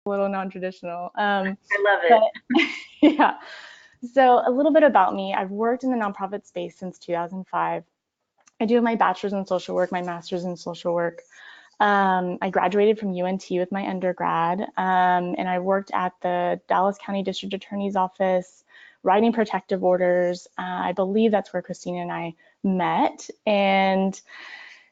a little non-traditional. I love it. But yeah, so a little bit about me. I've worked in the nonprofit space since 2005. I do have my bachelor's in social work, my master's in social work. I graduated from UNT with my undergrad, and I worked at the Dallas County District Attorney's Office, writing protective orders. I believe that's where Christina and I met. And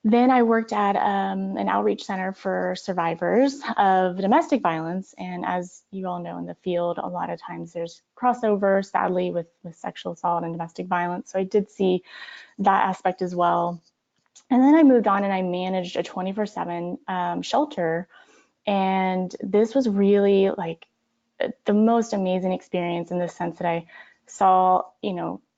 then I worked at an outreach center for survivors of domestic violence. And as you all know in the field, a lot of times there's crossover, sadly, with sexual assault and domestic violence. So I did see that aspect as well. And then I moved on and I managed a 24/7 shelter. And this was really like the most amazing experience in the sense that I saw,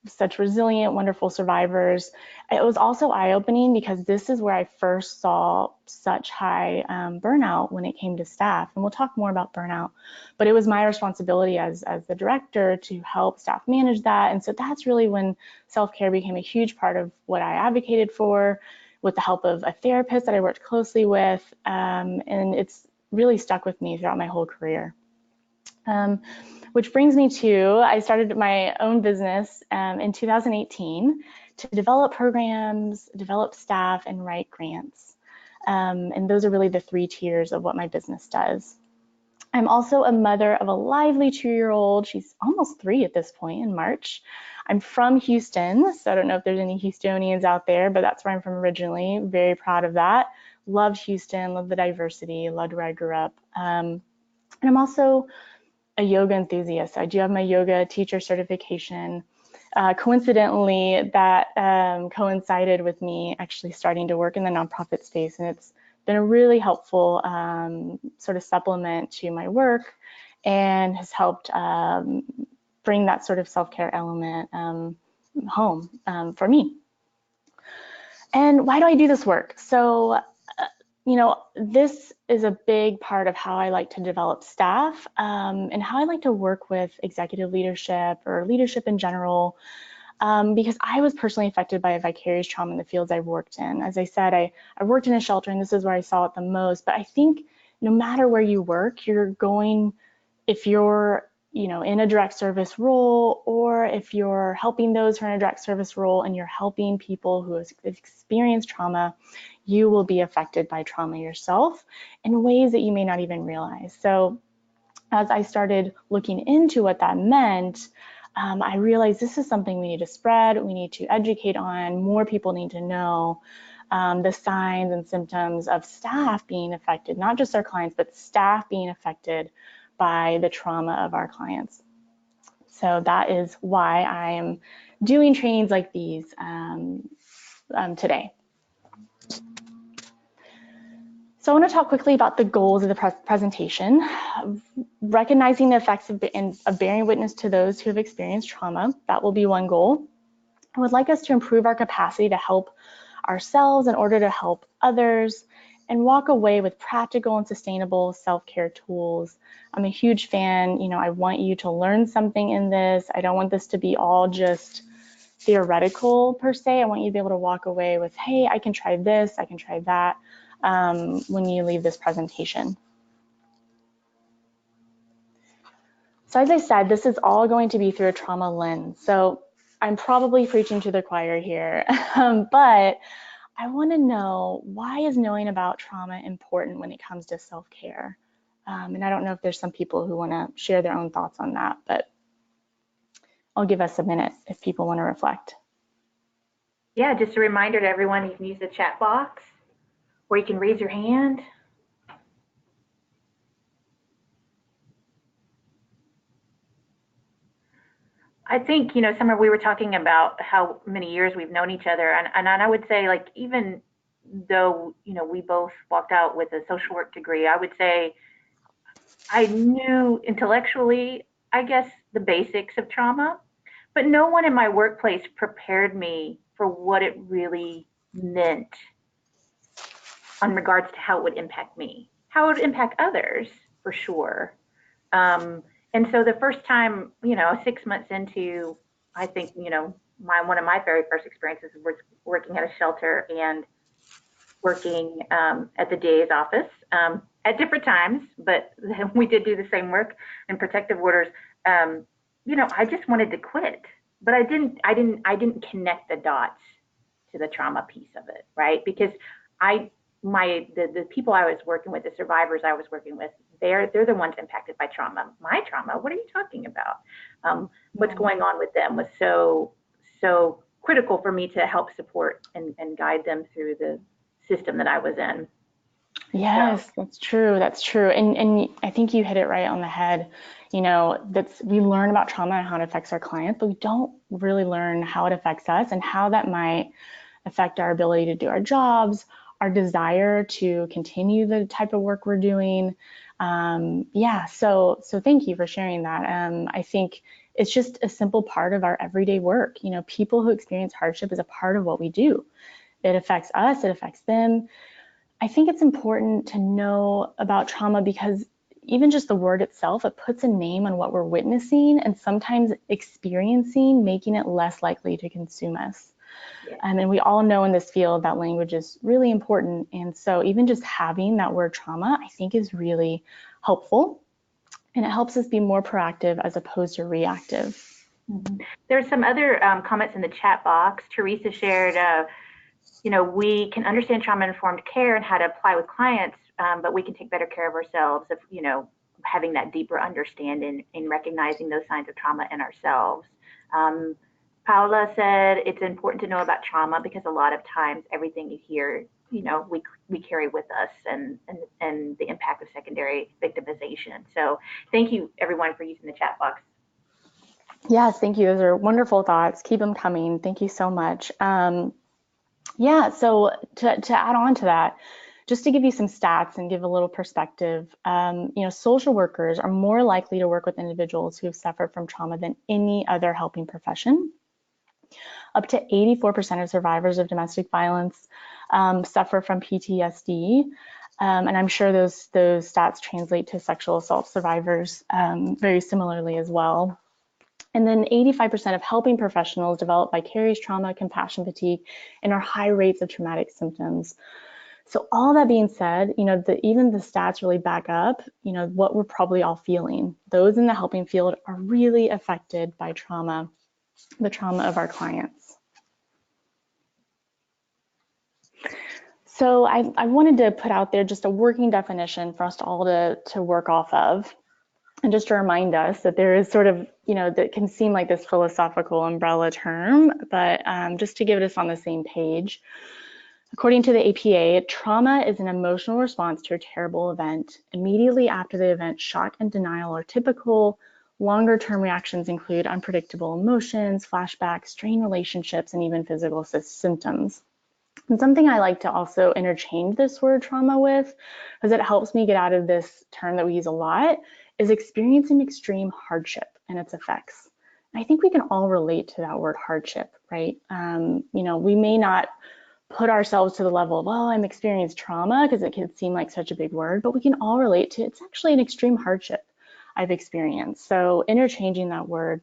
such resilient, wonderful survivors. It was also eye-opening because this is where I first saw such high burnout when it came to staff. And we'll talk more about burnout, but it was my responsibility as the director to help staff manage that. And so that's really when self-care became a huge part of what I advocated for, with the help of a therapist that I worked closely with. And it's really stuck with me throughout my whole career. Which brings me to, I started my own business in 2018 to develop programs, develop staff, and write grants. And those are really the three tiers of what my business does. I'm also a mother of a lively 2-year-old. She's almost 3 at this point in March. I'm from Houston, so I don't know if there's any Houstonians out there, but that's where I'm from originally. Very proud of that. Loved Houston, loved the diversity, loved where I grew up. And I'm also a yoga enthusiast. I do have my yoga teacher certification. Coincidentally, that coincided with me actually starting to work in the nonprofit space, and it's been a really helpful sort of supplement to my work and has helped bring that sort of self-care element home for me. And why do I do this work? So this is a big part of how I like to develop staff and how I like to work with executive leadership or leadership in general, because I was personally affected by a vicarious trauma in the fields I've worked in. As I said, I worked in a shelter, and this is where I saw it the most. But I think no matter where you work, you're going, if you're in a direct service role, or if you're helping those who are in a direct service role and you're helping people who have experienced trauma, you will be affected by trauma yourself in ways that you may not even realize. So as I started looking into what that meant, I realized this is something we need to spread, we need to educate on, more people need to know the signs and symptoms of staff being affected, not just our clients, but staff being affected by the trauma of our clients. So that is why I am doing trainings like these today. So I want to talk quickly about the goals of the presentation. Recognizing the effects of bearing witness to those who have experienced trauma, that will be one goal. I would like us to improve our capacity to help ourselves in order to help others, and walk away with practical and sustainable self-care tools. I'm a huge fan, I want you to learn something in this. I don't want this to be all just theoretical per se. I want you to be able to walk away with, hey, I can try this, I can try that when you leave this presentation. So as I said, this is all going to be through a trauma lens. So I'm probably preaching to the choir here, but I want to know, why is knowing about trauma important when it comes to self-care? And I don't know if there's some people who want to share their own thoughts on that, but I'll give us a minute if people want to reflect. Yeah, just a reminder to everyone, you can use the chat box, or you can raise your hand. I think, Summer, we were talking about how many years we've known each other. And I would say, like, even though, we both walked out with a social work degree, I would say I knew intellectually, I guess, the basics of trauma, but no one in my workplace prepared me for what it really meant on regards to how it would impact me, how it would impact others, for sure. And so the first time, 6 months into, I think, one of my very first experiences was working at a shelter and working at the DA's office. at different times, but we did do the same work in protective orders. I just wanted to quit, but I didn't connect the dots to the trauma piece of it, right? Because the people I was working with, the survivors I was working with, they're the ones impacted by trauma. My trauma, what are you talking about? What's going on with them was so critical for me to help support and guide them through the system that I was in. Yes, that's true. That's true. And I think you hit it right on the head. We learn about trauma and how it affects our clients, but we don't really learn how it affects us and how that might affect our ability to do our jobs, our desire to continue the type of work we're doing. So thank you for sharing that. I think it's just a simple part of our everyday work. People who experience hardship is a part of what we do. It affects us, it affects them. I think it's important to know about trauma because even just the word itself, it puts a name on what we're witnessing and sometimes experiencing, making it less likely to consume us. Yeah. And we all know in this field that language is really important. And so even just having that word trauma, I think is really helpful. And it helps us be more proactive as opposed to reactive. Mm-hmm. There's some other comments in the chat box. Teresa shared, we can understand trauma-informed care and how to apply with clients, but we can take better care of ourselves if, having that deeper understanding in recognizing those signs of trauma in ourselves. Paula said it's important to know about trauma because a lot of times everything you hear, we carry with us and the impact of secondary victimization. So thank you everyone for using the chat box. Yes, thank you. Those are wonderful thoughts. Keep them coming. Thank you so much. So to add on to that, just to give you some stats and give a little perspective, social workers are more likely to work with individuals who have suffered from trauma than any other helping profession. Up to 84% of survivors of domestic violence suffer from PTSD. And I'm sure those stats translate to sexual assault survivors very similarly as well. And then 85% of helping professionals develop vicarious trauma, compassion fatigue, and are high rates of traumatic symptoms. So all that being said, even the stats really back up, what we're probably all feeling. Those in the helping field are really affected by trauma, the trauma of our clients. So I wanted to put out there just a working definition for us all to work off of. And just to remind us that there is sort of, that can seem like this philosophical umbrella term, but just to get us on the same page. According to the APA, trauma is an emotional response to a terrible event. Immediately after the event, shock and denial are typical. Longer-term reactions include unpredictable emotions, flashbacks, strained relationships, and even physical symptoms. And something I like to also interchange this word trauma with, because it helps me get out of this term that we use a lot, is experiencing extreme hardship and its effects. And I think we can all relate to that word hardship, right? We may not put ourselves to the level of, I'm experiencing trauma, because it can seem like such a big word, but we can all relate to it's actually an extreme hardship I've experienced. So interchanging that word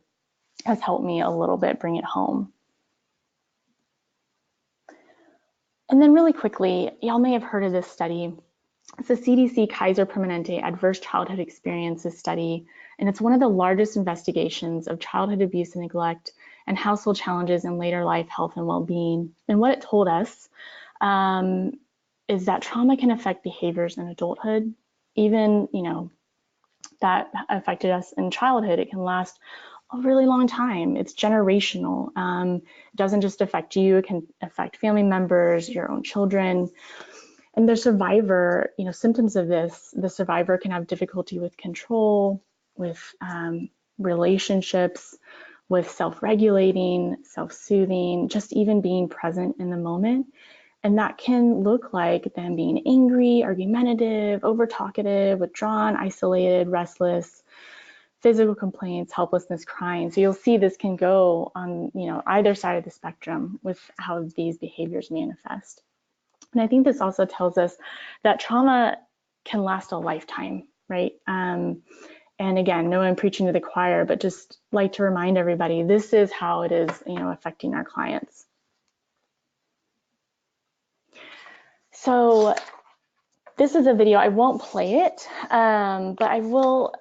has helped me a little bit bring it home. And then really quickly, y'all may have heard of this study. It's the CDC Kaiser Permanente Adverse Childhood Experiences Study, and it's one of the largest investigations of childhood abuse and neglect and household challenges in later life health and well-being. And what it told us is that trauma can affect behaviors in adulthood, even, that affected us in childhood. It can last a really long time. It's generational. It doesn't just affect you, it can affect family members, your own children. And the survivor, symptoms of this, the survivor can have difficulty with control, with relationships, with self-regulating, self-soothing, just even being present in the moment. And that can look like them being angry, argumentative, over-talkative, withdrawn, isolated, restless, physical complaints, helplessness, crying. So you'll see this can go on, either side of the spectrum with how these behaviors manifest. And I think this also tells us that trauma can last a lifetime, right? And again, no I'm preaching to the choir, but just like to remind everybody, this is how it is, affecting our clients. So This is a video, I won't play it, but I will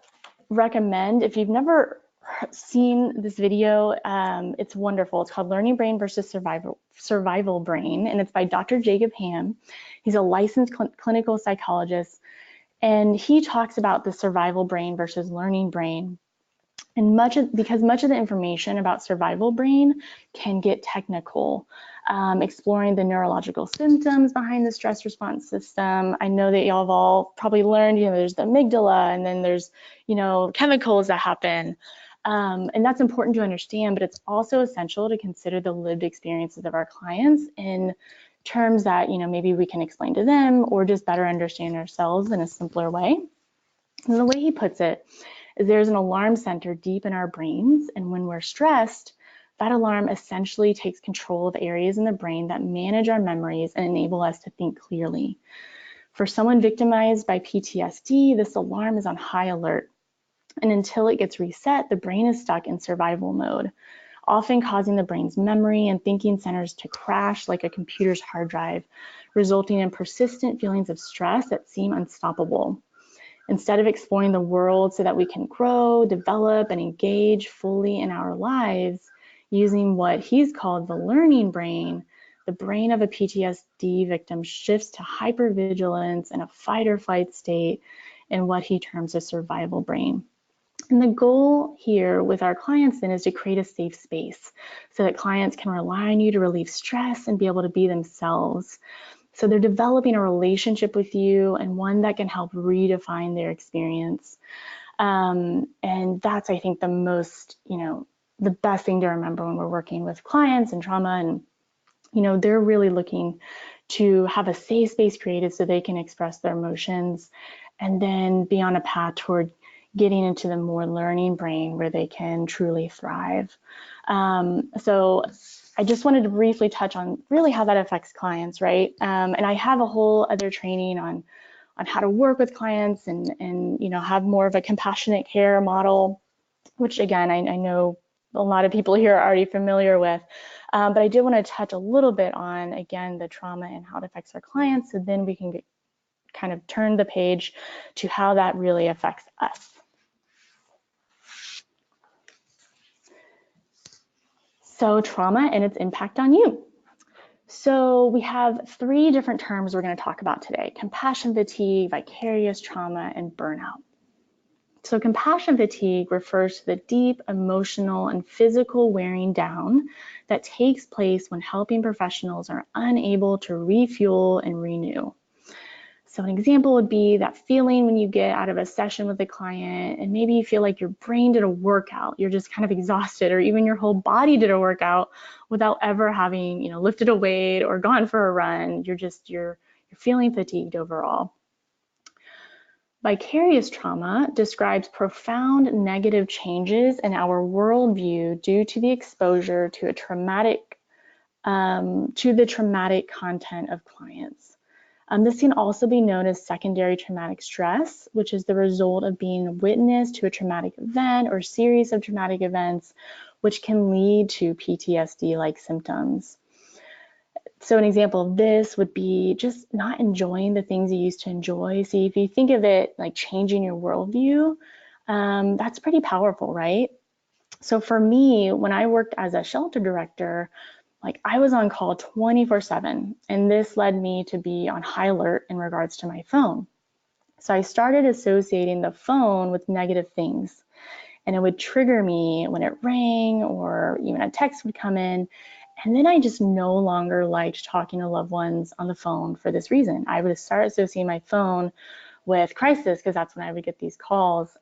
recommend, if you've never seen this video, it's wonderful. It's called Learning Brain versus Survival Brain, and it's by Dr. Jacob Ham. He's a licensed clinical psychologist, and he talks about the survival brain versus learning brain. And because much of the information about survival brain can get technical, exploring the neurological symptoms behind the stress response system. I know that y'all have all probably learned, there's the amygdala, and then there's, chemicals that happen. And that's important to understand, but it's also essential to consider the lived experiences of our clients in terms that, maybe we can explain to them or just better understand ourselves in a simpler way. And the way he puts it is there's an alarm center deep in our brains, and when we're stressed, that alarm essentially takes control of areas in the brain that manage our memories and enable us to think clearly. For someone victimized by PTSD, this alarm is on high alert, and until it gets reset, the brain is stuck in survival mode, often causing the brain's memory and thinking centers to crash like a computer's hard drive, resulting in persistent feelings of stress that seem unstoppable. Instead of exploring the world so that we can grow, develop, and engage fully in our lives, using what he's called the learning brain, the brain of a PTSD victim shifts to hypervigilance and a fight or flight state in what he terms a survival brain. And the goal here with our clients then is to create a safe space so that clients can rely on you to relieve stress and be able to be themselves. So they're developing a relationship with you, and one that can help redefine their experience. And that's, I think, the most, the best thing to remember when we're working with clients and trauma. And, they're really looking to have a safe space created so they can express their emotions and then be on a path toward getting into the more learning brain where they can truly thrive. So I just wanted to briefly touch on really how that affects clients, right? And I have a whole other training on how to work with clients and have more of a compassionate care model, which again, I know a lot of people here are already familiar with. But I did want to touch a little bit on, again, the trauma and how it affects our clients, so then we can kind of turn the page to how that really affects us. So trauma and its impact on you. So we have 3 different terms we're going to talk about today: compassion fatigue, vicarious trauma, and burnout. So compassion fatigue refers to the deep emotional and physical wearing down that takes place when helping professionals are unable to refuel and renew. So an example would be that feeling when you get out of a session with a client and maybe you feel like your brain did a workout, you're just kind of exhausted, or even your whole body did a workout without ever having, lifted a weight or gone for a run. You're feeling fatigued overall. Vicarious trauma describes profound negative changes in our worldview due to the exposure to the traumatic content of clients. This can also be known as secondary traumatic stress, which is the result of being a witness to a traumatic event or series of traumatic events, which can lead to PTSD-like symptoms. So an example of this would be just not enjoying the things you used to enjoy. See, if you think of it like changing your worldview, that's pretty powerful, right? So for me, when I worked as a shelter director, I was on call 24/7, and this led me to be on high alert in regards to my phone. So I started associating the phone with negative things, and it would trigger me when it rang or even a text would come in. And then I just no longer liked talking to loved ones on the phone for this reason. I would start associating my phone with crisis because that's when I would get these calls.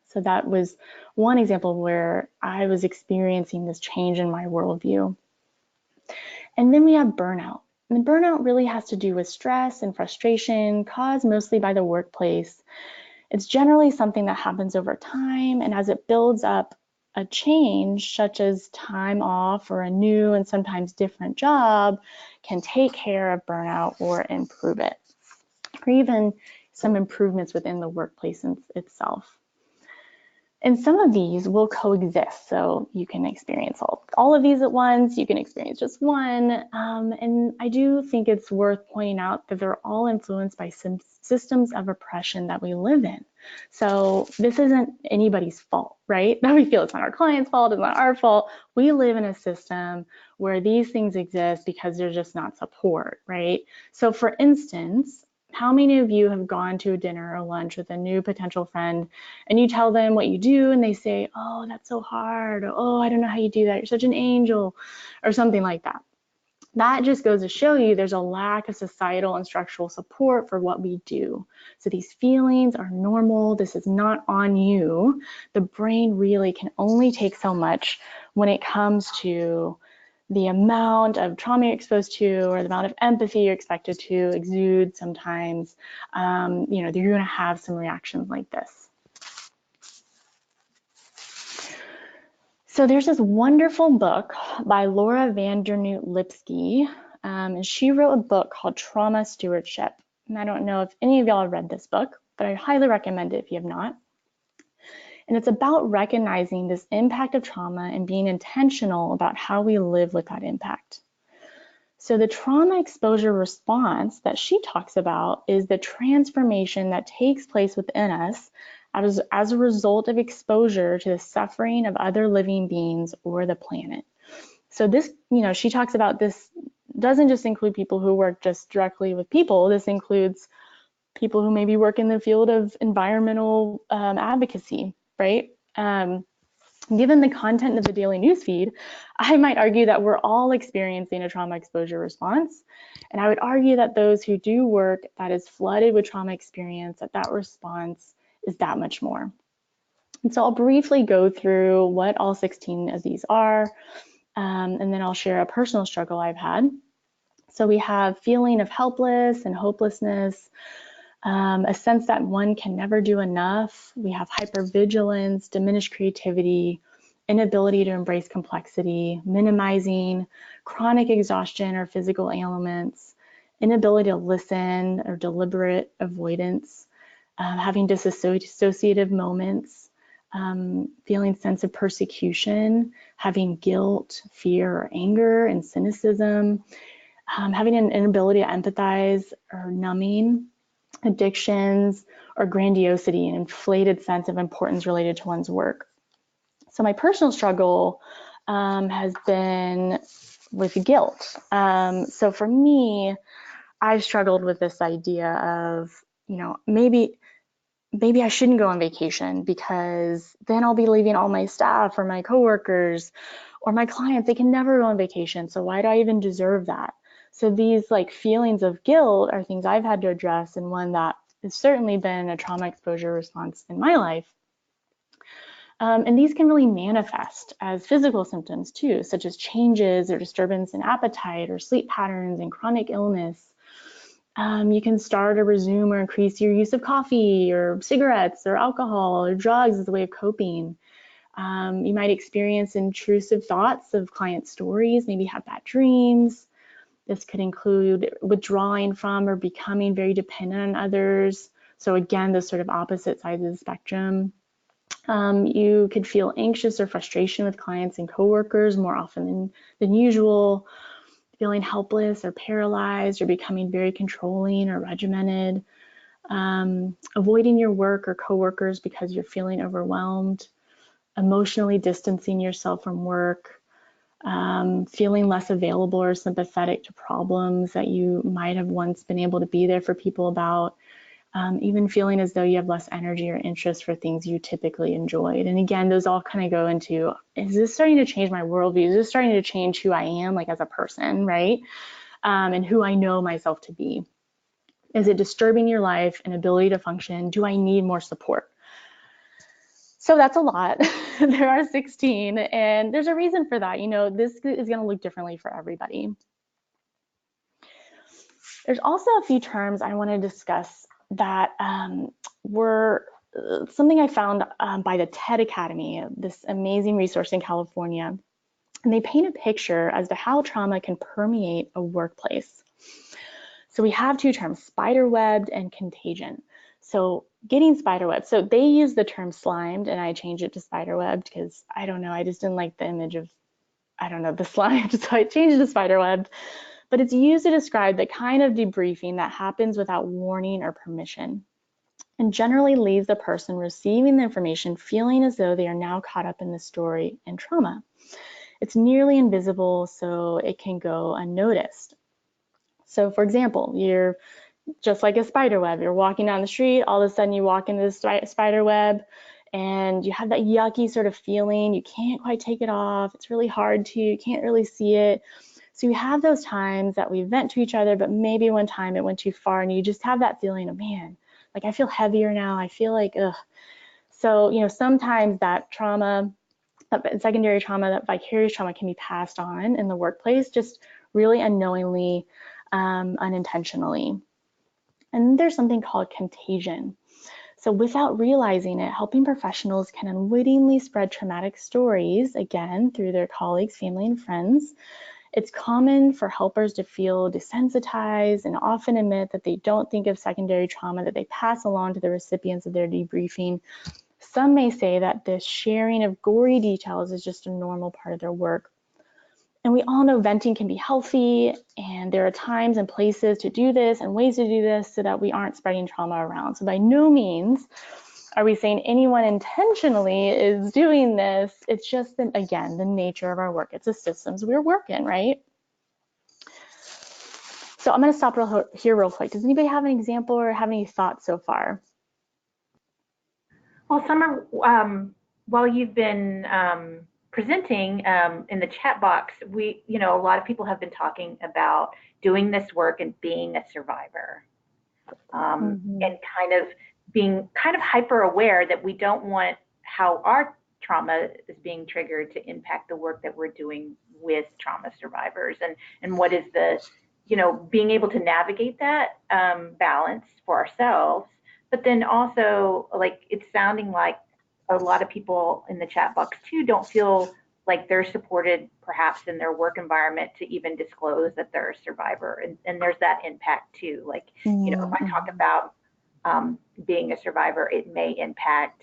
So that was one example where I was experiencing this change in my worldview. And then we have burnout. And burnout really has to do with stress and frustration caused mostly by the workplace. It's generally something that happens over time, and as it builds up, a change such as time off or a new and sometimes different job can take care of burnout or improve it, or even some improvements within the workplace itself. And some of these will coexist. So you can experience all of these at once, you can experience just one. And I do think it's worth pointing out that they're all influenced by some systems of oppression that we live in. So this isn't anybody's fault, right? That we feel it's not our client's fault, it's not our fault. We live in a system where these things exist because there's just not support, right? So for instance, how many of you have gone to a dinner or lunch with a new potential friend and you tell them what you do and they say, oh, that's so hard, or, oh, I don't know how you do that, you're such an angel, or something like that. That just goes to show you there's a lack of societal and structural support for what we do. So these feelings are normal. This is not on you. The brain really can only take so much when it comes to the amount of trauma you're exposed to or the amount of empathy you're expected to exude sometimes. You're going to have some reactions like this. So there's this wonderful book by Laura Vandernoot Lipsky, and she wrote a book called Trauma Stewardship. And I don't know if any of y'all have read this book, but I highly recommend it if you have not. And it's about recognizing this impact of trauma and being intentional about how we live with that impact. So the trauma exposure response that she talks about is the transformation that takes place within us as a result of exposure to the suffering of other living beings or the planet. So this, she talks about this doesn't just include people who work just directly with people. This includes people who maybe work in the field of environmental advocacy, right? Given the content of the daily newsfeed, I might argue that we're all experiencing a trauma exposure response. And I would argue that those who do work that is flooded with trauma experience, that response is that much more. And so I'll briefly go through what all 16 of these are, and then I'll share a personal struggle I've had. So we have feeling of helpless and hopelessness, a sense that one can never do enough. We have hypervigilance, diminished creativity, inability to embrace complexity, minimizing, chronic exhaustion or physical ailments, inability to listen or deliberate avoidance, having dissociative moments, feeling sense of persecution, having guilt, fear, or anger and cynicism, having an inability to empathize or numbing, addictions, or grandiosity, an inflated sense of importance related to one's work. So my personal struggle has been with guilt. So for me, I've struggled with this idea of, maybe I shouldn't go on vacation because then I'll be leaving all my staff or my coworkers or my clients. They can never go on vacation. So why do I even deserve that? So these feelings of guilt are things I've had to address, and one that has certainly been a trauma exposure response in my life. And these can really manifest as physical symptoms too, such as changes or disturbance in appetite or sleep patterns and chronic illness. You can start or resume or increase your use of coffee or cigarettes or alcohol or drugs as a way of coping. You might experience intrusive thoughts of client stories, maybe have bad dreams. This could include withdrawing from or becoming very dependent on others. So again, those sort of opposite sides of the spectrum. You could feel anxious or frustration with clients and coworkers more often than usual, feeling helpless or paralyzed or becoming very controlling or regimented, avoiding your work or coworkers because you're feeling overwhelmed, emotionally distancing yourself from work, feeling less available or sympathetic to problems that you might have once been able to be there for people about, even feeling as though you have less energy or interest for things you typically enjoyed. And again, those all kind of go into, is this starting to change my worldview? Is this starting to change who I am as a person, right? And who I know myself to be? Is it disturbing your life and ability to function? Do I need more support? So that's a lot. There are 16, and there's a reason for that. This is going to look differently for everybody. There's also a few terms I want to discuss that were something I found by the TED Academy, this amazing resource in California. And they paint a picture as to how trauma can permeate a workplace. So we have two terms, spiderwebbed and contagion. So getting spiderweb. So they use the term slimed and I changed it to spiderwebbed because I don't know, I just didn't like the image of, I don't know, the slime. So I changed it to spiderwebbed. But it's used to describe the kind of debriefing that happens without warning or permission and generally leaves the person receiving the information feeling as though they are now caught up in the story and trauma. It's nearly invisible, so it can go unnoticed. So for example, you're just like a spider web. You're walking down the street, all of a sudden you walk into the spider web and you have that yucky sort of feeling. You can't quite take it off. It's really hard to, you can't really see it. So you have those times that we vent to each other, but maybe one time it went too far and you just have that feeling of, man, like I feel heavier now. I feel like, ugh. So, sometimes that trauma, that secondary trauma, that vicarious trauma can be passed on in the workplace, just really unknowingly, unintentionally. And there's something called contagion. So without realizing it, helping professionals can unwittingly spread traumatic stories, again, through their colleagues, family, and friends. It's common for helpers to feel desensitized and often admit that they don't think of secondary trauma that they pass along to the recipients of their debriefing. Some may say that the sharing of gory details is just a normal part of their work. And we all know venting can be healthy, and there are times and places to do this and ways to do this so that we aren't spreading trauma around. So by no means are we saying anyone intentionally is doing this. It's just, again, the nature of our work. It's the systems we're working, right? So I'm going to stop here real quick. Does anybody have an example or have any thoughts so far? Well, Summer, while you've been presenting in the chat box, a lot of people have been talking about doing this work and being a survivor, and kind of being kind of hyper aware that we don't want how our trauma is being triggered to impact the work that we're doing with trauma survivors, and what is the, being able to navigate that balance for ourselves. But then also, like, it's sounding like a lot of people in the chat box too don't feel like they're supported perhaps in their work environment to even disclose that they're a survivor. And there's that impact too. Like, if I talk about being a survivor, it may impact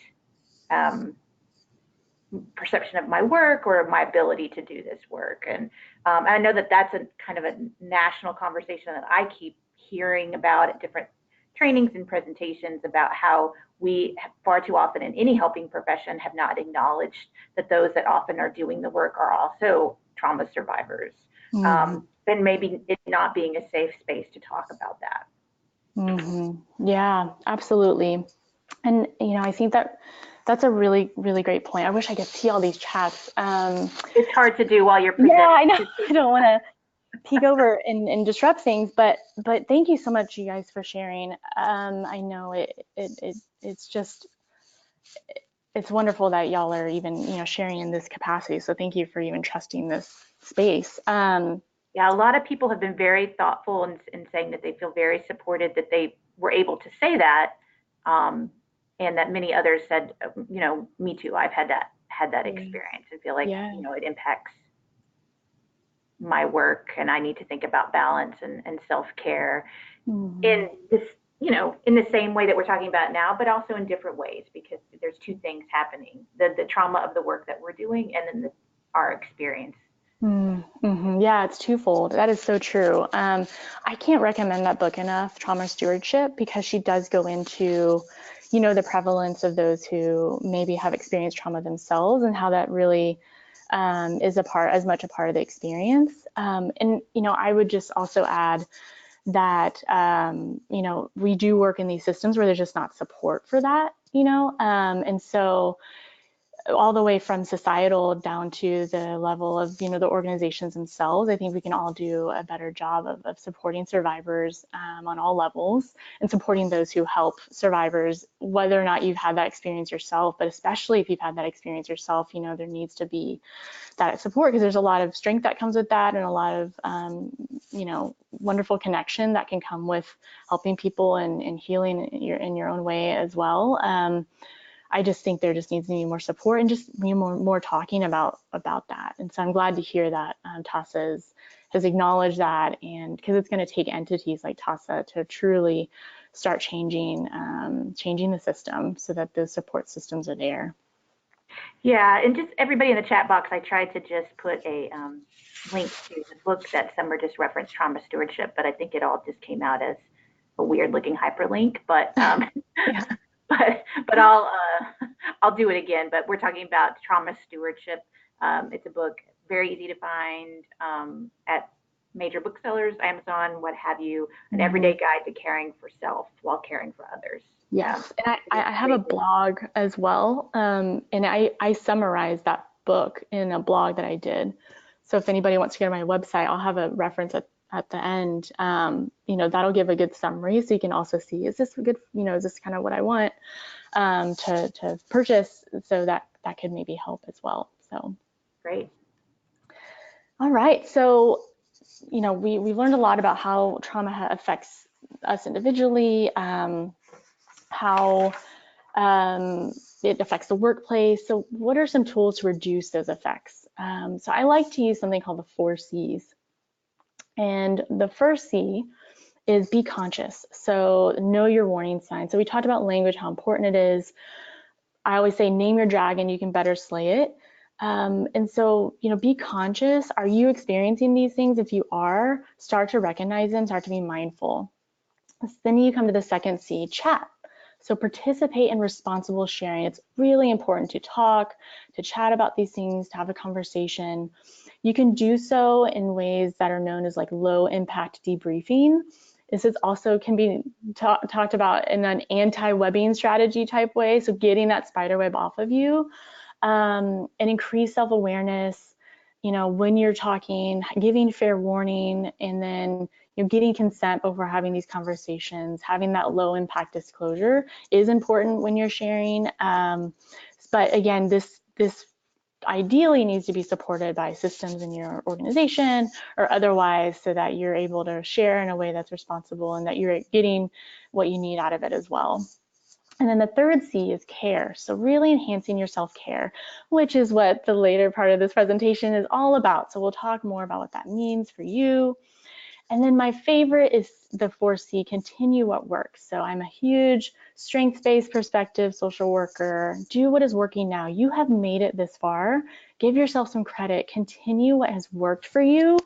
perception of my work or my ability to do this work. And I know that that's a kind of a national conversation that I keep hearing about at different trainings and presentations about how we far too often in any helping profession have not acknowledged that those that often are doing the work are also trauma survivors. And maybe it not being a safe space to talk about that. Yeah, absolutely. And, I think that's a really, really great point. I wish I could see all these chats. It's hard to do while you're presenting. Yeah, I know. I don't want to peek over and disrupt things, but thank you so much, you guys, for sharing. I know it's just, it's wonderful that y'all are even, sharing in this capacity. So thank you for even trusting this space. Yeah, a lot of people have been very thoughtful in saying that they feel very supported that they were able to say that. And that many others said, me too. I've had that experience and feel like, it impacts my work, and I need to think about balance and self-care in this, in the same way that we're talking about now, but also in different ways, because there's two things happening: the trauma of the work that we're doing, and then our experience. Yeah, it's twofold. That is so true. I can't recommend that book enough, Trauma Stewardship, because she does go into, the prevalence of those who maybe have experienced trauma themselves and how that really is as much a part of the experience. And, I would just also add that, we do work in these systems where there's just not support for that, and so all the way from societal down to the level of, the organizations themselves, I think we can all do a better job of supporting survivors on all levels and supporting those who help survivors, whether or not you've had that experience yourself, but especially if you've had that experience yourself, there needs to be that support, because there's a lot of strength that comes with that and a lot of, wonderful connection that can come with helping people and healing in your own way as well. I just think there just needs to be more support and just more talking about that. And so I'm glad to hear that TAASA has acknowledged that, and because it's going to take entities like TAASA to truly start changing the system so that those support systems are there. Yeah, and just everybody in the chat box, I tried to just put a link to the book that Summer just referenced, Trauma Stewardship, but I think it all just came out as a weird looking hyperlink. But Yeah. but I'll do it again. But we're talking about Trauma Stewardship. It's a book very easy to find at major booksellers, Amazon, what have you, an everyday guide to caring for self while caring for others. Yes, and I have a blog as well, and I summarize that book in a blog that I did. So if anybody wants to go to my website, I'll have a reference at the end. That'll give a good summary, so you can also see, is this a good, is this kind of what I want to purchase? So that could maybe help as well. So great. All right, so we've learned a lot about how trauma affects us individually. How it affects the workplace. So what are some tools to reduce those effects? So I like to use something called the 4 C's. And the first C is be conscious. So know your warning signs. So we talked about language, how important it is. I always say, name your dragon, you can better slay it. And so, be conscious. Are you experiencing these things? If you are, start to recognize them, start to be mindful. Then you come to the second C, chat. So participate in responsible sharing. It's really important to talk, to chat about these things, to have a conversation. You can do so in ways that are known as like low impact debriefing. This is also can be talked about in an anti-webbing strategy type way. So getting that spider web off of you, and increase self-awareness, when you're talking, giving fair warning, and then getting consent before having these conversations. Having that low impact disclosure is important when you're sharing. But again, this ideally needs to be supported by systems in your organization or otherwise, so that you're able to share in a way that's responsible and that you're getting what you need out of it as well. And then the third C is care. So really enhancing your self-care, which is what the later part of this presentation is all about. So we'll talk more about what that means for you. And then my favorite is the 4C, continue what works. So I'm a huge strengths-based perspective social worker. Do what is working now. You have made it this far. Give yourself some credit. Continue what has worked for you,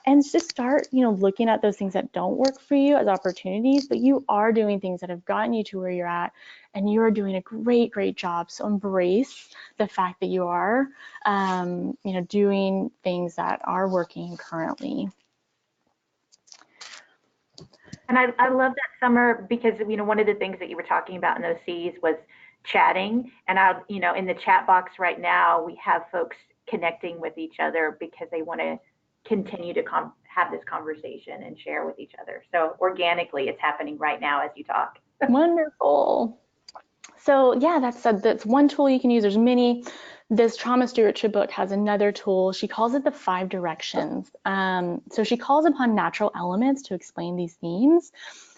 and just start, looking at those things that don't work for you as opportunities. But you are doing things that have gotten you to where you're at, and you are doing a great, great job. So embrace the fact that you are, doing things that are working currently. And I love that, Summer, because one of the things that you were talking about in those C's was chatting. And in the chat box right now, we have folks connecting with each other because they want to continue to have this conversation and share with each other. So organically, it's happening right now as you talk. Wonderful. So yeah, that's one tool you can use. There's many. This trauma stewardship book has another tool. She calls it the 5 directions. So she calls upon natural elements to explain these themes,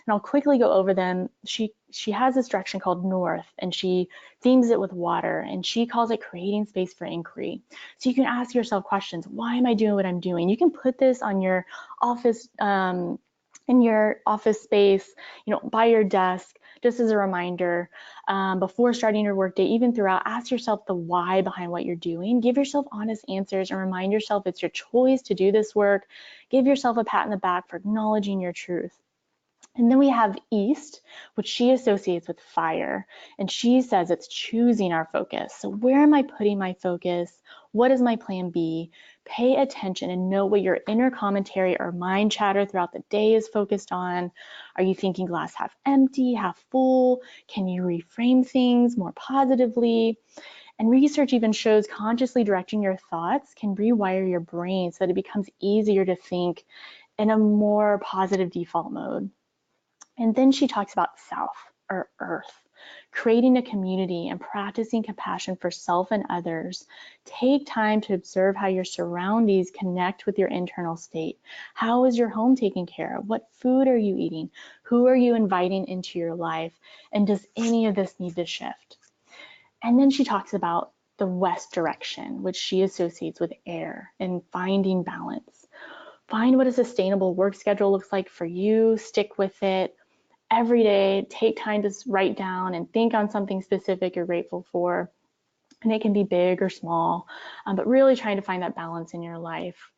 and I'll quickly go over them. She has this direction called north, and she themes it with water, and she calls it creating space for inquiry. So you can ask yourself questions. Why am I doing what I'm doing? You can put this on your office, in your office space, by your desk, just as a reminder, before starting your workday, even throughout. Ask yourself the why behind what you're doing. Give yourself honest answers and remind yourself it's your choice to do this work. Give yourself a pat on the back for acknowledging your truth. And then we have east, which she associates with fire. And she says it's choosing our focus. So where am I putting my focus? What is my plan B? Pay attention and know what your inner commentary or mind chatter throughout the day is focused on. Are you thinking glass half empty, half full? Can you reframe things more positively? And research even shows consciously directing your thoughts can rewire your brain so that it becomes easier to think in a more positive default mode. And then she talks about self, or earth, creating a community and practicing compassion for self and others. Take time to observe how your surroundings connect with your internal state. How is your home taken care of? What food are you eating? Who are you inviting into your life? And does any of this need to shift? And then she talks about the west direction, which she associates with air and finding balance. Find what a sustainable work schedule looks like for you, stick with it, every day, take time to write down and think on something specific you're grateful for. And it can be big or small, but really trying to find that balance in your life.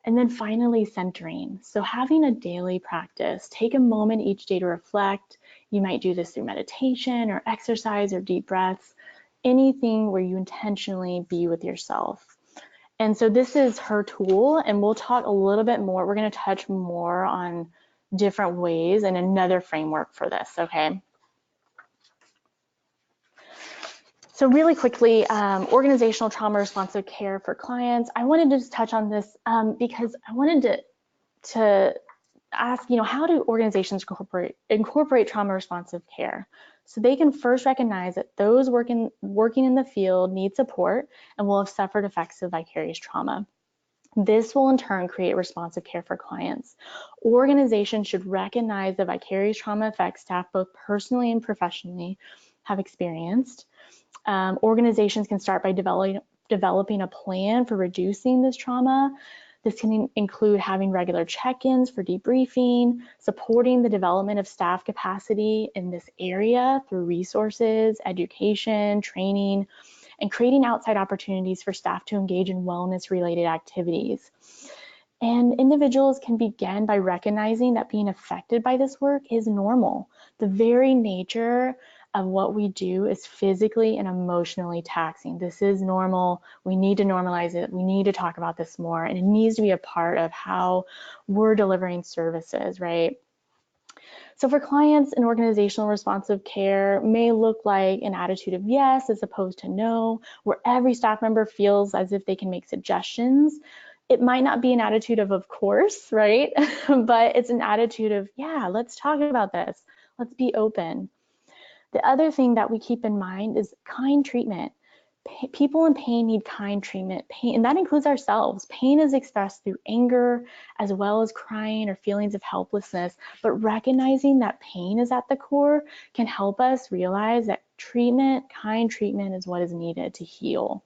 And then finally, centering. So having a daily practice, take a moment each day to reflect. You might do this through meditation or exercise or deep breaths, anything where you intentionally be with yourself. And so this is her tool, and we'll talk a little bit more. We're going to touch more on different ways and another framework for this, okay? So really quickly, organizational trauma responsive care for clients. I wanted to just touch on this because I wanted to ask, how do organizations incorporate trauma responsive care? So they can first recognize that those working in the field need support and will have suffered effects of vicarious trauma. This will in turn create responsive care for clients. Organizations should recognize the vicarious trauma effects staff both personally and professionally have experienced. Organizations can start by developing a plan for reducing this trauma. This can include having regular check-ins for debriefing, supporting the development of staff capacity in this area through resources, education, training, and creating outside opportunities for staff to engage in wellness-related activities. And individuals can begin by recognizing that being affected by this work is normal. The very nature of what we do is physically and emotionally taxing. This is normal. We need to normalize it. We need to talk about this more, and it needs to be a part of how we're delivering services, right? So for clients, an organizational responsive care may look like an attitude of yes as opposed to no, where every staff member feels as if they can make suggestions. It might not be an attitude of course, right? But it's an attitude of, yeah, let's talk about this. Let's be open. The other thing that we keep in mind is kind treatment. People in pain need kind treatment, and that includes ourselves. Pain is expressed through anger as well as crying or feelings of helplessness, but recognizing that pain is at the core can help us realize that kind treatment is what is needed to heal.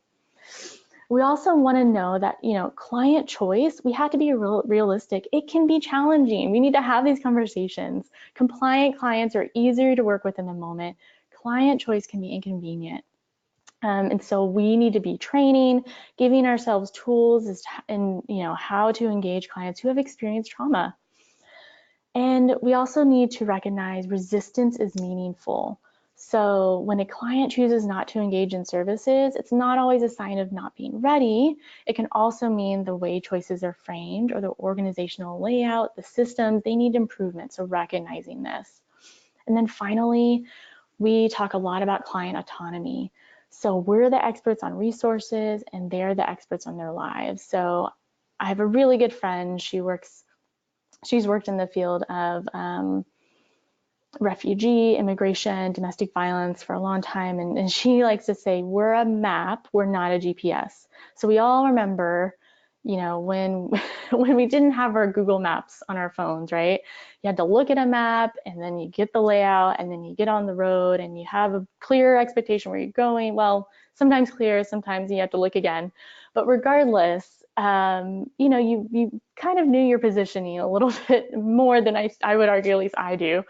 We also want to know that, client choice, we have to be realistic. It can be challenging. We need to have these conversations. Compliant clients are easier to work with in the moment. Client choice can be inconvenient. And so we need to be training, giving ourselves tools in how to engage clients who have experienced trauma. And we also need to recognize resistance is meaningful. So when a client chooses not to engage in services, it's not always a sign of not being ready. It can also mean the way choices are framed or the organizational layout, the systems, they need improvement. So recognizing this. And then finally, we talk a lot about client autonomy. So we're the experts on resources and they're the experts on their lives. So I have a really good friend. She's worked in the field of refugee, immigration, domestic violence for a long time. And she likes to say, we're a map, we're not a GPS. So we all remember, when we didn't have our Google Maps on our phones, right? You had to look at a map and then you get the layout and then you get on the road and you have a clear expectation where you're going. Well, sometimes clear, sometimes you have to look again. But regardless, you kind of knew your positioning a little bit more than I would argue, at least I do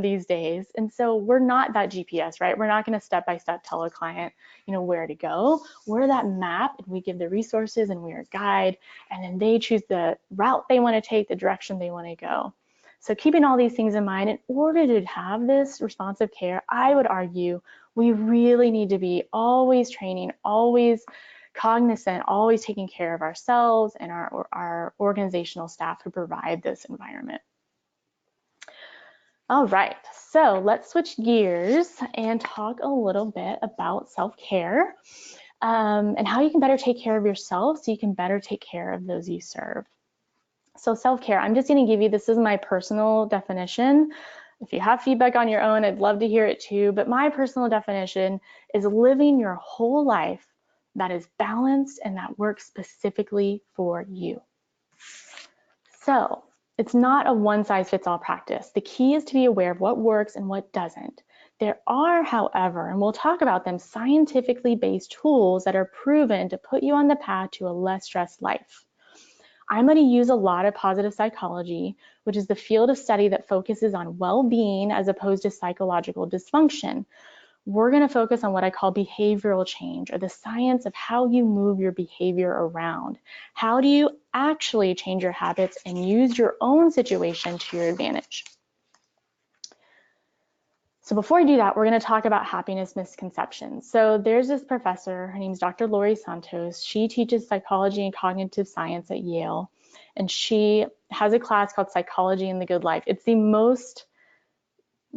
these days. And so we're not that GPS, right? We're not going to step-by-step tell a client, where to go. We're that map and we give the resources and we're a guide, and then they choose the route they want to take, the direction they want to go. So keeping all these things in mind, in order to have this responsive care, I would argue we really need to be always training, always cognizant, always taking care of ourselves and our organizational staff who provide this environment. All right, so let's switch gears and talk a little bit about self-care and how you can better take care of yourself so you can better take care of those you serve. So self-care, I'm just going to give you, this is my personal definition. If you have feedback on your own, I'd love to hear it too, but my personal definition is living your whole life that is balanced and that works specifically for you. So it's not a one-size-fits-all practice. The key is to be aware of what works and what doesn't. There are, however, and we'll talk about them, scientifically based tools that are proven to put you on the path to a less stressed life. I'm going to use a lot of positive psychology, which is the field of study that focuses on well-being as opposed to psychological dysfunction. We're going to focus on what I call behavioral change, or the science of how you move your behavior around. How do you actually change your habits and use your own situation to your advantage? So before I do that, we're going to talk about happiness misconceptions. So there's this professor, her name's Dr. Laurie Santos. She teaches psychology and cognitive science at Yale, and she has a class called Psychology in the Good Life. It's the most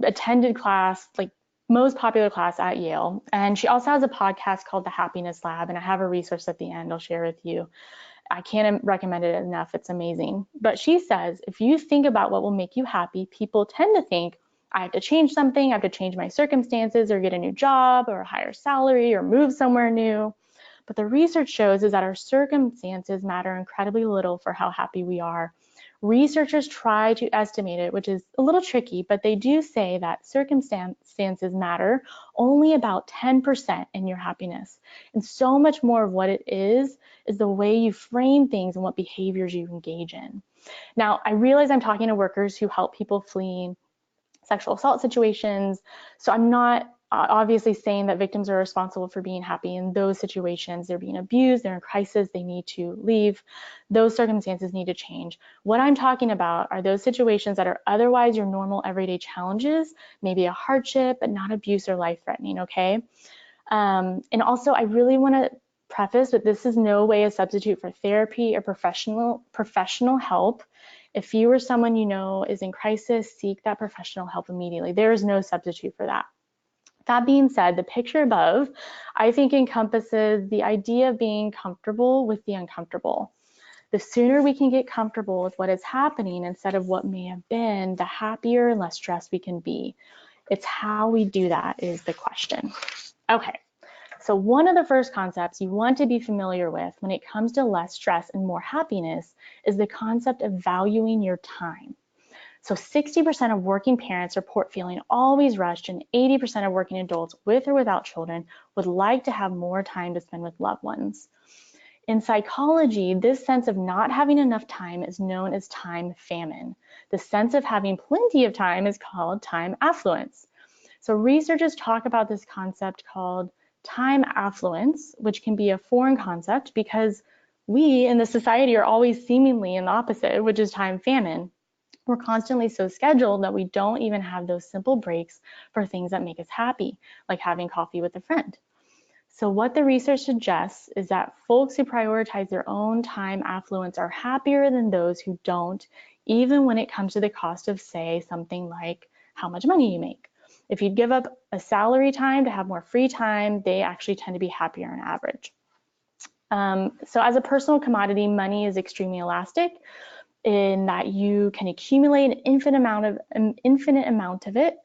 attended class, like most popular class at Yale. And she also has a podcast called The Happiness Lab, and I have a resource at the end I'll share with you. I can't recommend it enough. It's amazing. But she says, if you think about what will make you happy, people tend to think, I have to change something, I have to change my circumstances or get a new job or a higher salary or move somewhere new. But the research shows is that our circumstances matter incredibly little for how happy we are. Researchers try to estimate it, which is a little tricky, but they do say that circumstances matter only about 10% in your happiness. And so much more of what it is the way you frame things and what behaviors you engage in. Now, I realize I'm talking to workers who help people flee sexual assault situations, so I'm not obviously saying that victims are responsible for being happy in those situations. They're being abused, they're in crisis, they need to leave. Those circumstances need to change. What I'm talking about are those situations that are otherwise your normal everyday challenges, maybe a hardship, but not abuse or life-threatening, okay? And also, I really want to preface that this is no way a substitute for therapy or professional help. If you or someone you know is in crisis, seek that professional help immediately. There is no substitute for that. That being said, the picture above, I think, encompasses the idea of being comfortable with the uncomfortable. The sooner we can get comfortable with what is happening instead of what may have been, the happier and less stressed we can be. It's how we do that is the question. Okay, so one of the first concepts you want to be familiar with when it comes to less stress and more happiness is the concept of valuing your time. So 60% of working parents report feeling always rushed, and 80% of working adults with or without children would like to have more time to spend with loved ones. In psychology, this sense of not having enough time is known as time famine. The sense of having plenty of time is called time affluence. So researchers talk about this concept called time affluence, which can be a foreign concept because we in the society are always seemingly in the opposite, which is time famine. We're constantly so scheduled that we don't even have those simple breaks for things that make us happy, like having coffee with a friend. So what the research suggests is that folks who prioritize their own time affluence are happier than those who don't, even when it comes to the cost of, say, something like how much money you make. If you give up a salary time to have more free time, they actually tend to be happier on average. So as a personal commodity, money is extremely elastic in that you can accumulate an infinite amount of it,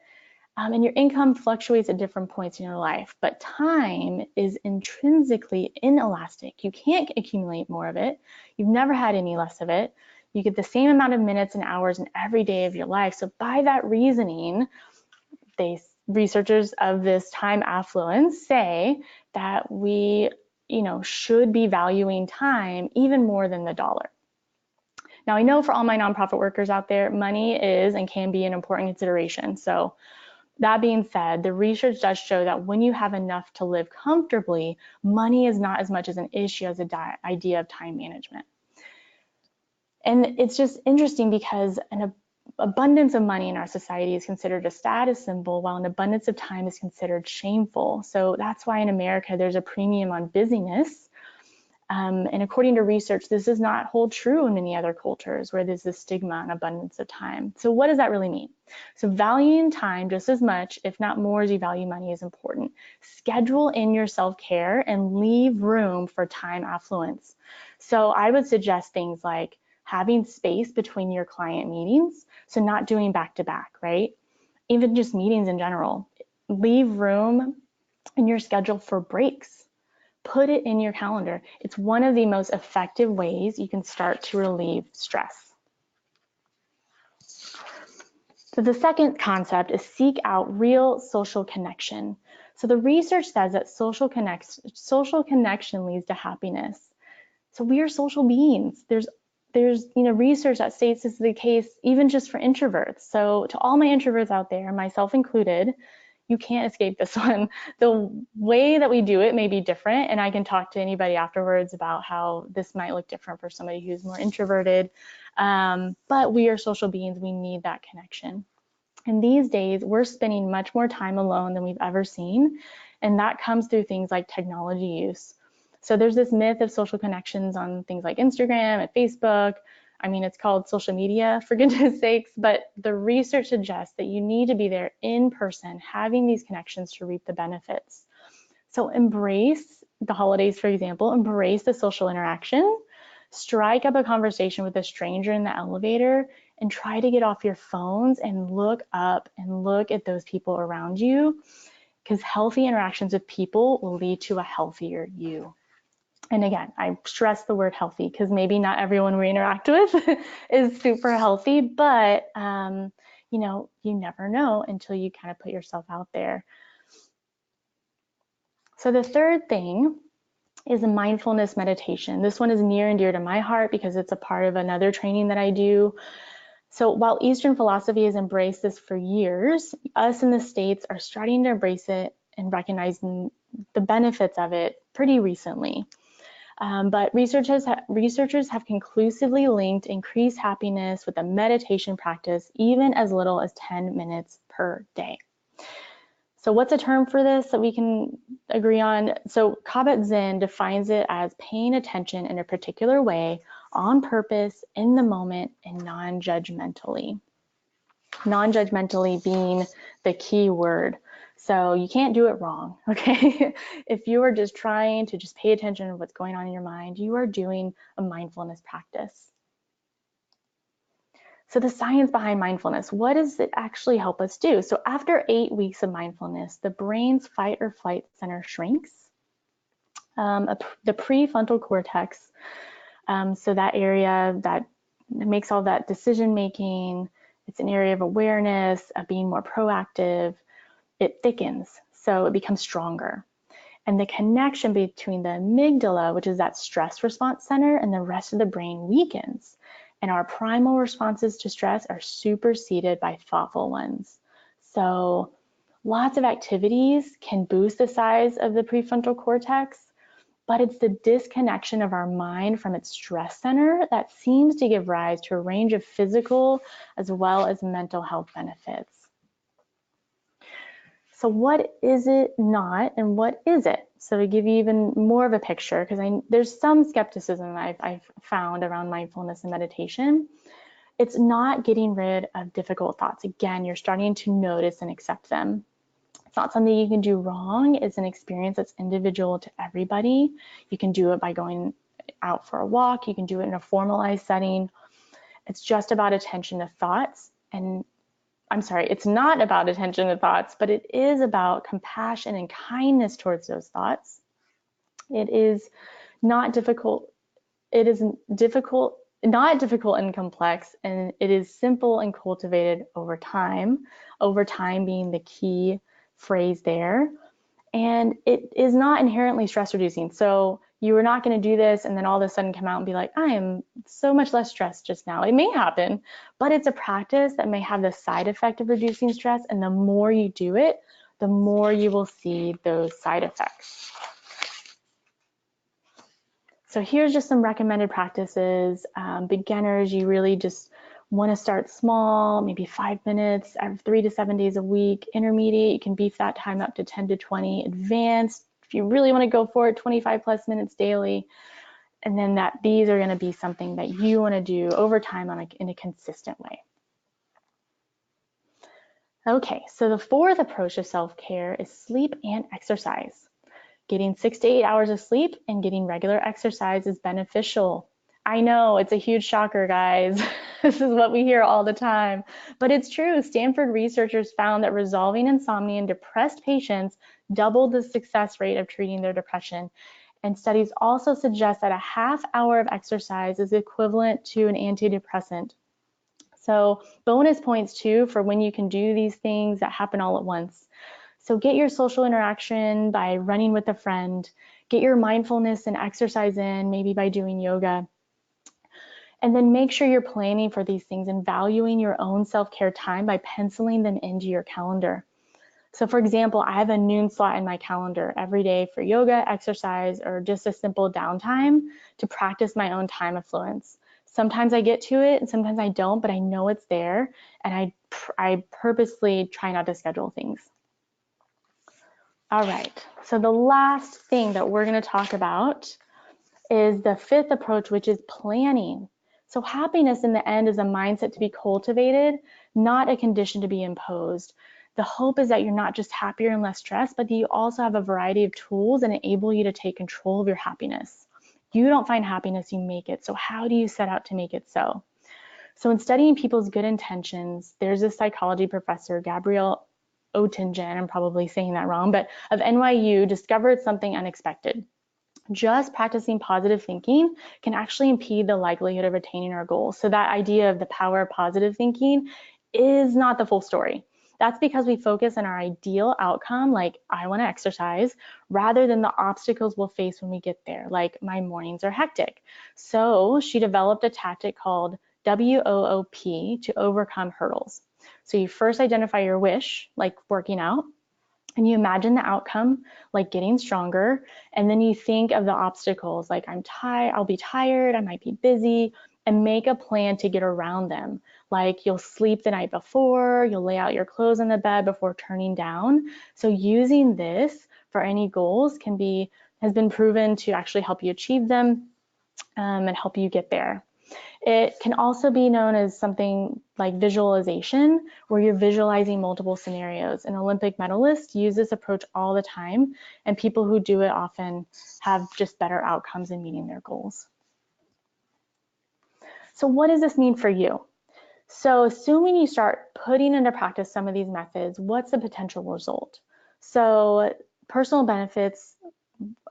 and your income fluctuates at different points in your life. But time is intrinsically inelastic. You can't accumulate more of it. You've never had any less of it. You get the same amount of minutes and hours in every day of your life. So by that reasoning, researchers of this time affluence say that we, should be valuing time even more than the dollar. Now, I know for all my nonprofit workers out there, money is and can be an important consideration. So that being said, the research does show that when you have enough to live comfortably, money is not as much as an issue as the idea of time management. And it's just interesting because an abundance of money in our society is considered a status symbol, while an abundance of time is considered shameful. So that's why in America, there's a premium on busyness. And according to research, this does not hold true in many other cultures where there's a stigma on abundance of time. So what does that really mean? So valuing time just as much, if not more, as you value money is important. Schedule in your self-care and leave room for time affluence. So I would suggest things like having space between your client meetings, so not doing back-to-back, right? Even just meetings in general. Leave room in your schedule for breaks. Put it in your calendar. It's one of the most effective ways you can start to relieve stress. So the second concept is seek out real social connection. So the research says that social connection leads to happiness. So we are social beings. There's there's research that states this is the case even just for introverts. So to all my introverts out there, myself included, you can't escape this one. The way that we do it may be different, and I can talk to anybody afterwards about how this might look different for somebody who's more introverted. But we are social beings. We need that connection. And these days, we're spending much more time alone than we've ever seen, and that comes through things like technology use. So there's this myth of social connections on things like Instagram and Facebook. I mean, it's called social media, for goodness sakes, but the research suggests that you need to be there in person, having these connections to reap the benefits. So embrace the holidays, for example, embrace the social interaction, strike up a conversation with a stranger in the elevator, and try to get off your phones and look up and look at those people around you, because healthy interactions with people will lead to a healthier you. And again, I stress the word healthy because maybe not everyone we interact with is super healthy, but you never know until you kind of put yourself out there. So the third thing is a mindfulness meditation. This one is near and dear to my heart because it's a part of another training that I do. So while Eastern philosophy has embraced this for years, us in the States are starting to embrace it and recognizing the benefits of it pretty recently. But researchers have conclusively linked increased happiness with a meditation practice, even as little as 10 minutes per day. So what's a term for this that we can agree on? So Kabat-Zinn defines it as paying attention in a particular way, on purpose, in the moment, and non-judgmentally. Non-judgmentally being the key word. So you can't do it wrong, okay? If you are just trying to just pay attention to what's going on in your mind, you are doing a mindfulness practice. So the science behind mindfulness, what does it actually help us do? So after 8 weeks of mindfulness, the brain's fight or flight center shrinks. The prefrontal cortex, so that area that makes all that decision making, it's an area of awareness, of being more proactive. It thickens, so it becomes stronger. And the connection between the amygdala, which is that stress response center, and the rest of the brain weakens. And our primal responses to stress are superseded by thoughtful ones. So lots of activities can boost the size of the prefrontal cortex, but it's the disconnection of our mind from its stress center that seems to give rise to a range of physical as well as mental health benefits. So what is it not, and what is it? So to give you even more of a picture, because there's some skepticism I've found around mindfulness and meditation. It's not getting rid of difficult thoughts. Again, you're starting to notice and accept them. It's not something you can do wrong. It's an experience that's individual to everybody. You can do it by going out for a walk. You can do it in a formalized setting. It's just about attention to thoughts. And I'm sorry, it's not about attention to thoughts, but it is about compassion and kindness towards those thoughts. It is not difficult. It is not difficult and complex, and it is simple and cultivated over time. Over time being the key phrase there. And it is not inherently stress reducing. So you are not going to do this and then all of a sudden come out and be like, I am so much less stressed just now. It may happen, but it's a practice that may have the side effect of reducing stress. And the more you do it, the more you will see those side effects. So here's just some recommended practices. Beginners, you really just want to start small, maybe 5 minutes, 3 to 7 days a week. Intermediate, you can beef that time up to 10 to 20. Advanced, if you really want to go for it, 25 plus minutes daily. And then these are going to be something that you want to do over time in a consistent way. Okay, so the fourth approach to self-care is sleep and exercise. Getting 6 to 8 hours of sleep and getting regular exercise is beneficial. I know it's a huge shocker, guys. This is what we hear all the time, but it's true. Stanford researchers found that resolving insomnia in depressed patients doubled the success rate of treating their depression. And studies also suggest that a half hour of exercise is equivalent to an antidepressant. So bonus points too for when you can do these things that happen all at once. So get your social interaction by running with a friend, get your mindfulness and exercise in, maybe by doing yoga. And then make sure you're planning for these things and valuing your own self-care time by penciling them into your calendar. So for example, I have a noon slot in my calendar every day for yoga, exercise, or just a simple downtime to practice my own time affluence. Sometimes I get to it and sometimes I don't, but I know it's there, and I purposely try not to schedule things. All right, so the last thing that we're going to talk about is the fifth approach, which is planning. So happiness in the end is a mindset to be cultivated, not a condition to be imposed. The hope is that you're not just happier and less stressed, but that you also have a variety of tools that enable you to take control of your happiness. You don't find happiness, you make it. So how do you set out to make it so? So in studying people's good intentions, there's a psychology professor, Gabrielle Oettingen, I'm probably saying that wrong, but of NYU, discovered something unexpected. Just practicing positive thinking can actually impede the likelihood of attaining our goals. So that idea of the power of positive thinking is not the full story. That's because we focus on our ideal outcome, like I want to exercise, rather than the obstacles we'll face when we get there, like my mornings are hectic. So she developed a tactic called WOOP to overcome hurdles. So you first identify your wish, like working out, and you imagine the outcome, like getting stronger, and then you think of the obstacles, like I'll be tired, I might be busy, and make a plan to get around them. Like you'll sleep the night before, you'll lay out your clothes on the bed before turning down. So using this for any goals has been proven to actually help you achieve them, and help you get there. It can also be known as something like visualization, where you're visualizing multiple scenarios. An Olympic medalist use this approach all the time, and people who do it often have just better outcomes in meeting their goals. So what does this mean for you? So assuming you start putting into practice some of these methods, what's the potential result? So personal benefits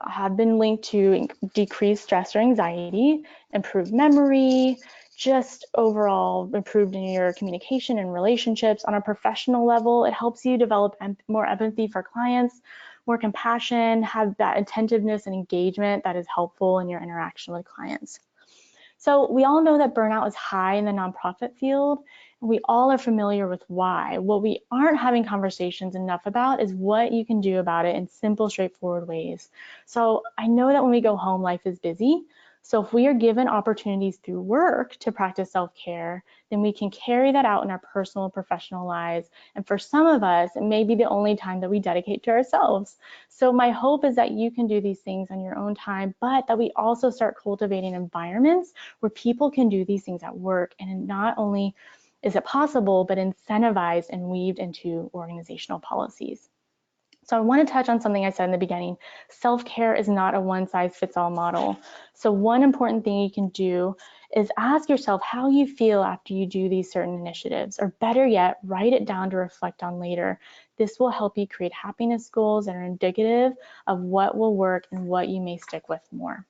have been linked to decreased stress or anxiety, improved memory, just overall improved in your communication and relationships. On a professional level, it helps you develop more empathy for clients, more compassion, have that attentiveness and engagement that is helpful in your interaction with clients. So we all know that burnout is high in the nonprofit field, and we all are familiar with why. What we aren't having conversations enough about is what you can do about it in simple, straightforward ways. So I know that when we go home, life is busy. So if we are given opportunities through work to practice self-care, then we can carry that out in our personal and professional lives. And for some of us, it may be the only time that we dedicate to ourselves. So my hope is that you can do these things on your own time, but that we also start cultivating environments where people can do these things at work. And not only is it possible, but incentivized and weaved into organizational policies. So I want to touch on something I said in the beginning. Self-care is not a one-size-fits-all model. So one important thing you can do is ask yourself how you feel after you do these certain initiatives, or better yet, write it down to reflect on later. This will help you create happiness goals that are indicative of what will work and what you may stick with more.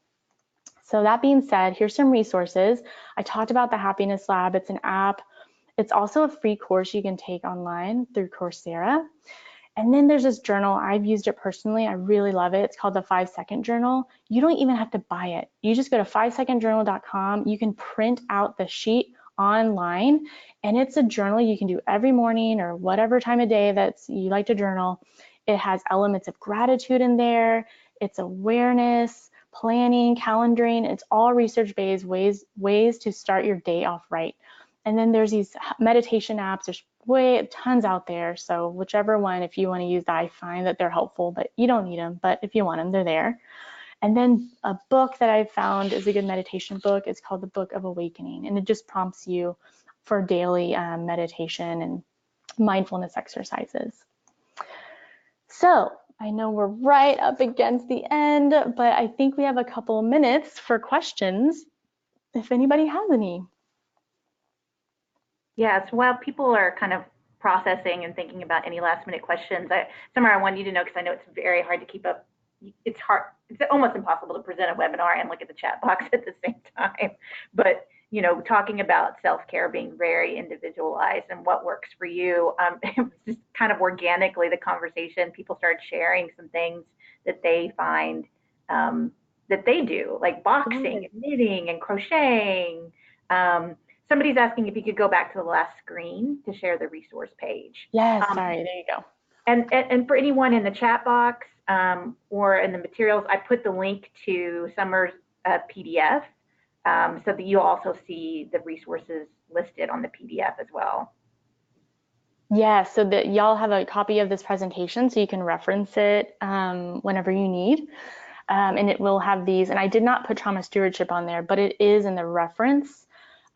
So that being said, here's some resources. I talked about the Happiness Lab. It's an app. It's also a free course you can take online through Coursera. And then there's this journal. I've used it personally. I really love it. It's called the 5-Second Journal. You don't even have to buy it. You just go to 5secondjournal.com. You can print out the sheet online, and it's a journal you can do every morning or whatever time of day that you like to journal. It has elements of gratitude in there. It's awareness, planning, calendaring. It's all research-based ways to start your day off right. And then there's these meditation apps. There's tons out there. So whichever one, if you want to use that, I find that they're helpful, but you don't need them. But if you want them, they're there. And then a book that I found is a good meditation book. It's called The Book of Awakening, and it just prompts you for daily meditation and mindfulness exercises. So I know we're right up against the end, but I think we have a couple of minutes for questions, if anybody has any. Yeah, so while people are kind of processing and thinking about any last minute questions, Summer, I want you to know, because I know it's very hard to keep up. It's almost impossible to present a webinar and look at the chat box at the same time. But, you know, talking about self-care being very individualized and what works for you, it was just kind of organically the conversation. People started sharing some things that they find that they do, like boxing and knitting and crocheting, Somebody's asking if you could go back to the last screen to share the resource page. Yes, sorry, there you go. And for anyone in the chat box or in the materials, I put the link to Summer's PDF so that you'll also see the resources listed on the PDF as well. Yeah, so that y'all have a copy of this presentation so you can reference it whenever you need. And it will have these, and I did not put trauma stewardship on there, but it is in the reference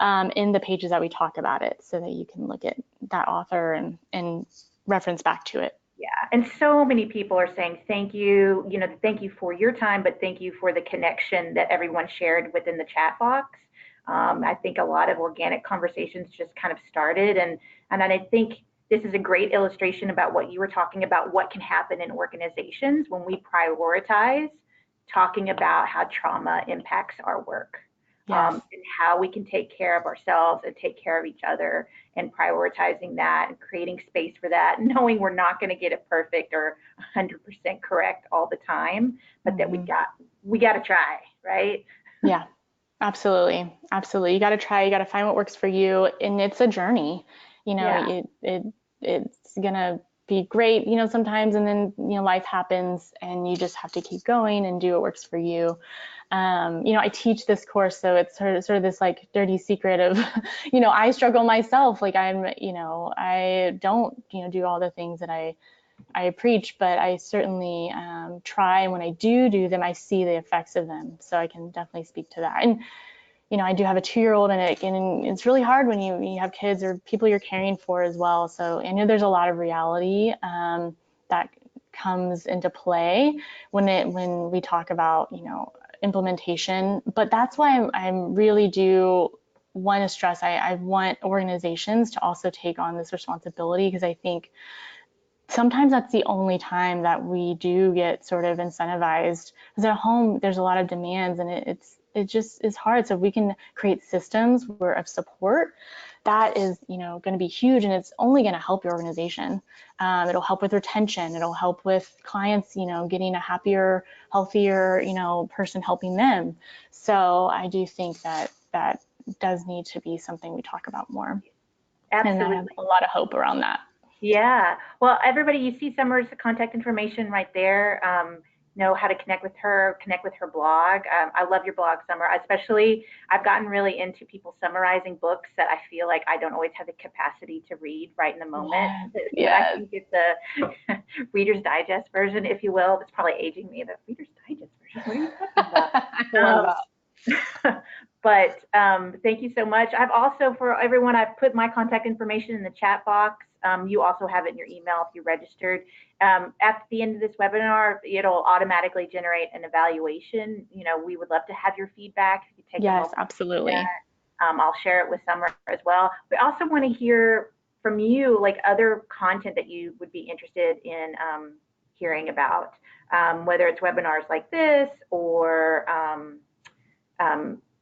in the pages that we talk about it so that you can look at that author and reference back to it. Yeah, and so many people are saying thank you, thank you for your time, but thank you for the connection that everyone shared within the chat box. I think a lot of organic conversations just kind of started, and I think this is a great illustration about what you were talking about, what can happen in organizations when we prioritize talking about how trauma impacts our work. Yes. And how we can take care of ourselves and take care of each other, and prioritizing that and creating space for that, knowing we're not going to get it perfect or 100% correct all the time, but that we got to try, right? Yeah, absolutely. Absolutely. You got to try, you got to find what works for you. And it's a journey, Yeah. it's going to be great, sometimes, and then, life happens and you just have to keep going and do what works for you. I teach this course, so it's sort of this like dirty secret of, I struggle myself. Like I don't, do all the things that I preach, but I certainly try. And when I do them, I see the effects of them. So I can definitely speak to that. And, I do have a 2-year-old, and it's really hard when you have kids or people you're caring for as well. So I know there's a lot of reality that comes into play when we talk about, implementation. But that's why I'm really do want to stress, I want organizations to also take on this responsibility, because I think sometimes that's the only time that we do get sort of incentivized, because at home there's a lot of demands, and it just is hard. So if we can create systems of support, that is, going to be huge, and it's only going to help your organization. It'll help with retention. It'll help with clients, getting a happier, healthier, person helping them. So I do think that does need to be something we talk about more. Absolutely. And I have a lot of hope around that. Yeah. Well, everybody, you see Summer's contact information right there. Know how to connect with her blog. I love your blog, Summer. Especially, I've gotten really into people summarizing books that I feel like I don't always have the capacity to read right in the moment. Yes. I think it's a Reader's Digest version, if you will. It's probably aging me, the Reader's Digest version. What are you talking about? But thank you so much. I've also, for everyone, I've put my contact information in the chat box. You also have it in your email if you registered. At the end of this webinar, it'll automatically generate an evaluation. We would love to have your feedback. If you take yes, absolutely. I'll share it with Summer as well. We also want to hear from you, like other content that you would be interested in hearing about, whether it's webinars like this or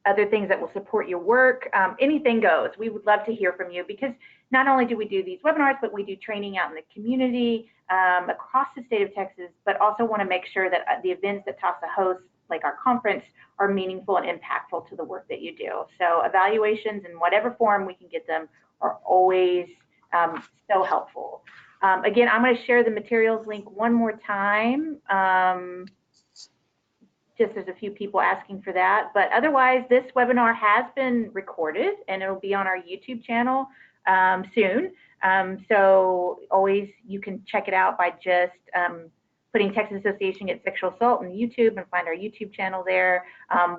other things that will support your work. Anything goes. We would love to hear from you, because not only do we do these webinars, but we do training out in the community across the state of Texas, but also want to make sure that the events that TAASA hosts, like our conference, are meaningful and impactful to the work that you do. So evaluations in whatever form we can get them are always so helpful. Again, I'm going to share the materials link one more time. Just there's a few people asking for that, but otherwise this webinar has been recorded and it'll be on our YouTube channel soon. So always you can check it out by just putting Texas Association Against Sexual Assault on YouTube and find our YouTube channel there.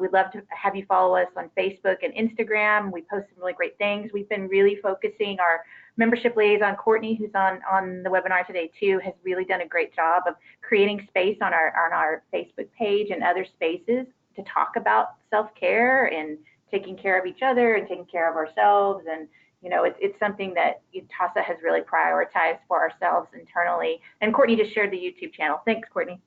We'd love to have you follow us on Facebook and Instagram. We post some really great things. We've been really focusing. Our membership liaison, Courtney, who's on the webinar today too, has really done a great job of creating space on our Facebook page and other spaces to talk about self-care and taking care of each other and taking care of ourselves. And it's something that TAASA has really prioritized for ourselves internally. And Courtney just shared the YouTube channel. Thanks, Courtney.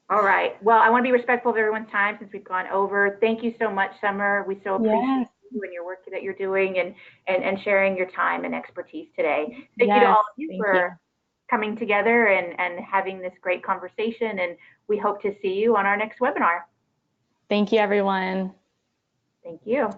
All right. Well, I want to be respectful of everyone's time since we've gone over. Thank you so much, Summer. We so appreciate you and your work that you're doing and sharing your time and expertise today. Thank you to all of you for coming together and having this great conversation. And we hope to see you on our next webinar. Thank you, everyone. Thank you.